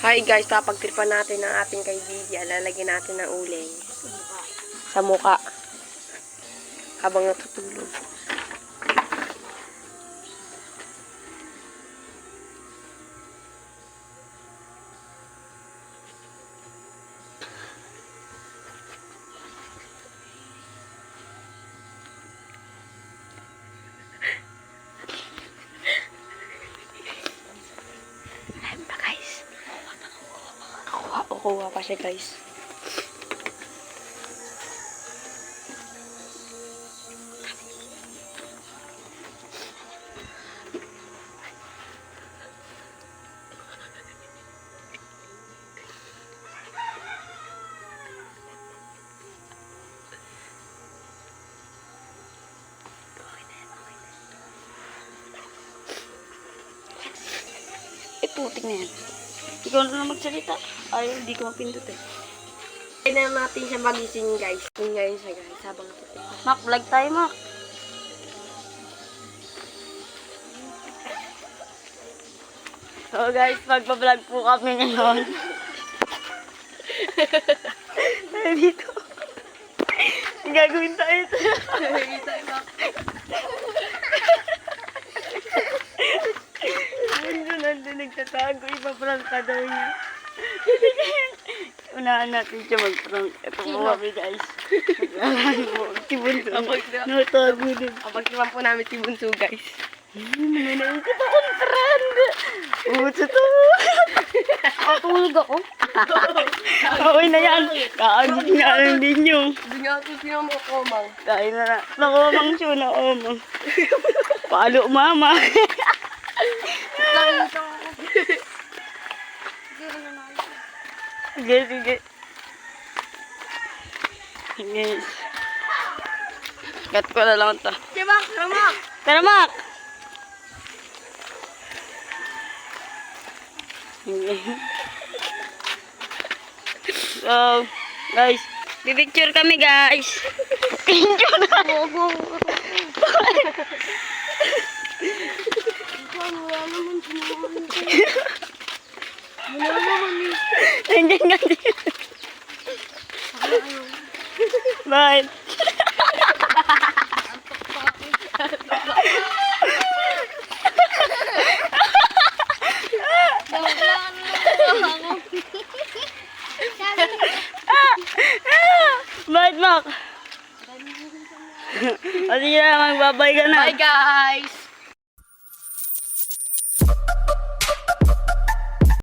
Hi guys, papagtripan natin ang ating kaibigan. Lalagyan natin ng uling sa muka habang natutulog. Kuha pa siya guys. Putik na yan. Ikaw na lang magsalita. Ayaw, hindi ko mapindot eh. Kaya na natin siya magising guys. Ngayon siya guys, habang natutulog. Mak, vlog tayo, Mak. So guys, magpa-vlog po kami ngayon. Tayo dito. Gagawin tayo ito. Nandun nagtatago, ipa-prank ka daw niya. Unahan natin siya mag-prank. Ito po kami guys. Naglalaro mo. Si Bunso. Natago din. Pagtripan po namin si Bunso guys. Nananaikot ako ng friend. Bunso to. Matulog ako. Okay na yan. Kaagit nga lang din yung. Hindi nga ito sinamakomang. Dahil na nakomang siya na omang. Palo mama. Sige, sige. Guys. Cut ko na lang ito. Simak! Simak! Tara, Mak! Sige. So, guys. Pipicture kami, guys. Picture na. Nandiyan ka din. Bye. Bye, Mak. O sige na, magbabay ka na. Bye guys!